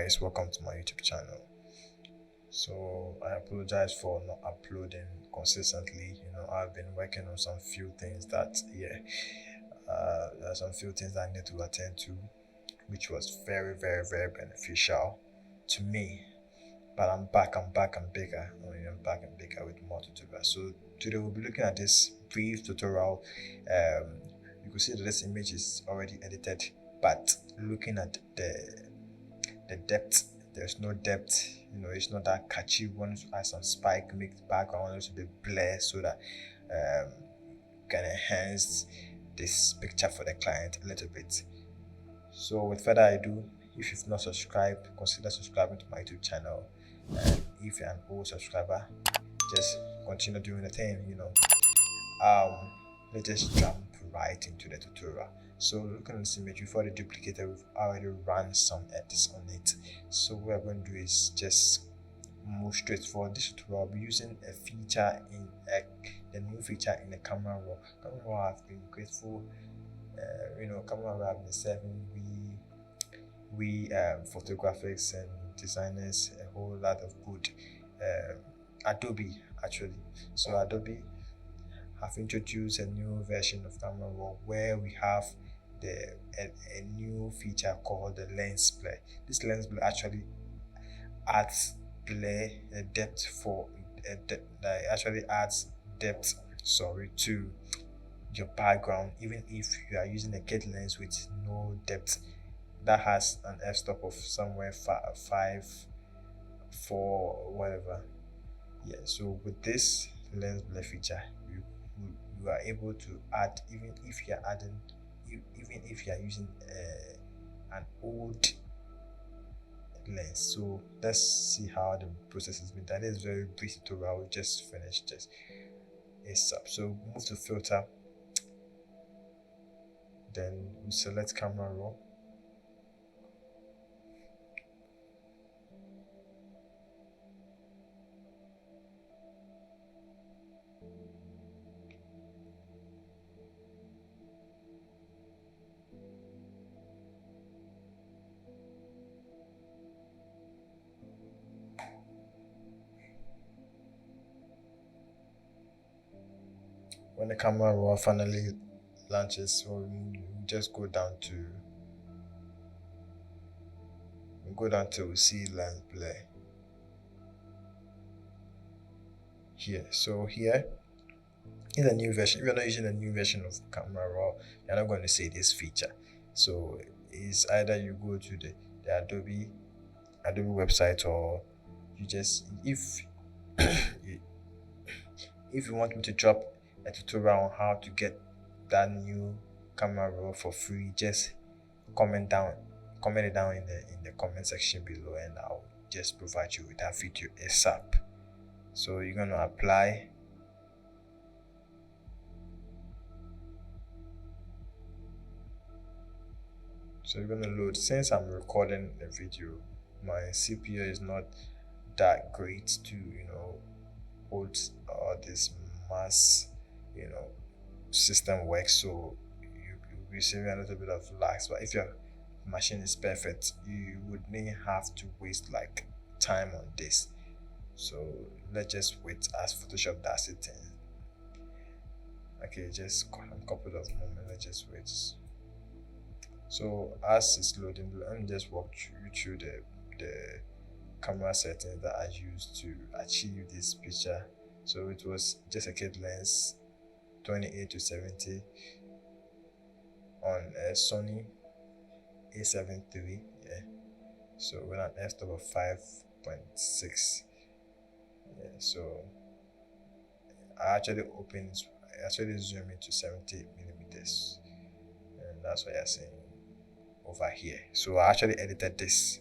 guys, welcome to my YouTube channel. So I apologize for not uploading consistently. I've been working on some few things that there are some few things that I need to attend to, which was very, very, very beneficial to me. But I'm back and bigger. I'm back and bigger with more tutorials. So today we'll be looking at this brief tutorial. You can see that this image is already edited, but looking at the depth, there's no depth. It's not that catchy. We want to add some spike, make the background a little bit blur so that can enhance this picture for the client a little bit. So with further ado, if you've not subscribed, consider subscribing to my YouTube channel. And if you're an old subscriber, just continue doing the thing. Let's just jump right into the tutorial. So looking at this image, before the duplicator, we've already run some edits on it. So what we're going to do is just move straight for this tutorial. I'll be using a feature in the new feature in the camera raw. Camera raw, I've been grateful. Camera raw have been serving we photographers and designers a whole lot of good. Adobe actually. So Adobe have introduced a new version of camera raw where we have a new feature called the lens blur. This lens blur actually adds blur depth actually adds depth to your background, even if you are using a kit lens with no depth that has an f-stop of somewhere 5, 4, whatever. So with this lens blur feature, you are able to add, even if you are using an old lens. So let's see how the process has been done. It's very brief tutorial. We just finished just ASAP. So move to filter, then we select camera raw. When the camera raw finally launches, so we just go down to see lens blur here. So here in the new version, if you're not using a new version of camera raw, you're not going to see this feature. So it's either you go to the Adobe website, or you just if if you want me to drop a tutorial on how to get that new camera raw for free, just comment it down in the comment section below, and I'll just provide you with that video ASAP. So you're going to apply. So you're going to load. Since I'm recording the video, my CPU is not that great to hold this mass system work, so you'll be saving a little bit of lags. But if your machine is perfect, you wouldn't have to waste like time on this. So let's just wait as Photoshop does it. Okay, just a couple of moments. Let's just wait. So as it's loading, let me just walk you through the camera settings that I used to achieve this picture. So it was just a kit lens, 28 to 70 on a Sony A7 III. So with an f-stop of 5.6. So I actually zoom into 70 millimeters, and that's what you're seeing over here. So I actually edited this,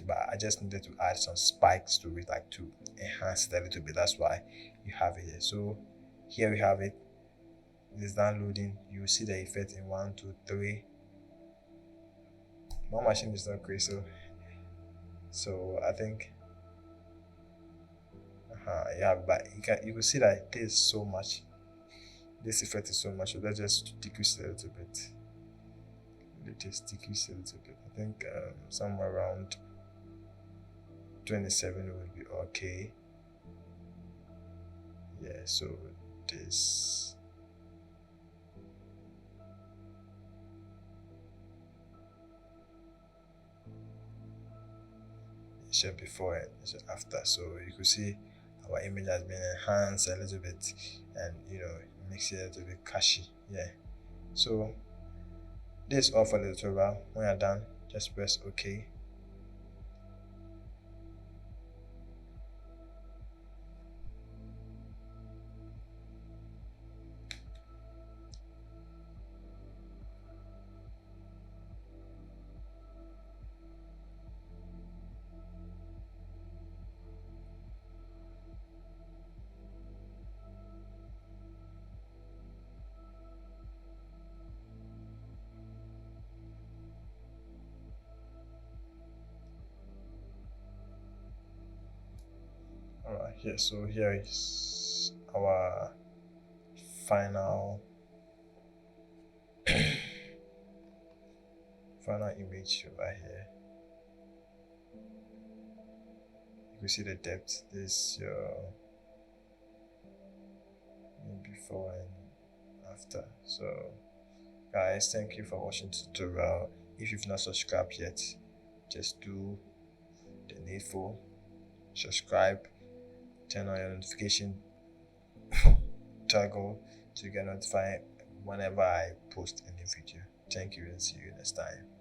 but I just needed to add some spikes to it, like to enhance it a little bit. That's why you have it here. So here we have it. It is downloading. You see the effect in 1, 2, 3. My machine is not crazy, so I think but you can see that this effect is so much. So let's just decrease it a little bit. let us decrease a little bit. I think somewhere around 27 would be okay. Yeah, so this is your before and is your after. So you could see our image has been enhanced a little bit, and it makes it a little bit cashy. Yeah. So this is all for the tutorial. When you're done, just press OK. Alright, yeah, so here is our final final image over here. You can see the depth. This is your before and after. So guys, thank you for watching the tutorial. If you've not subscribed yet, just do the needful, subscribe, turn on your notification toggle to get notified whenever I post a new video. Thank you and see you next time.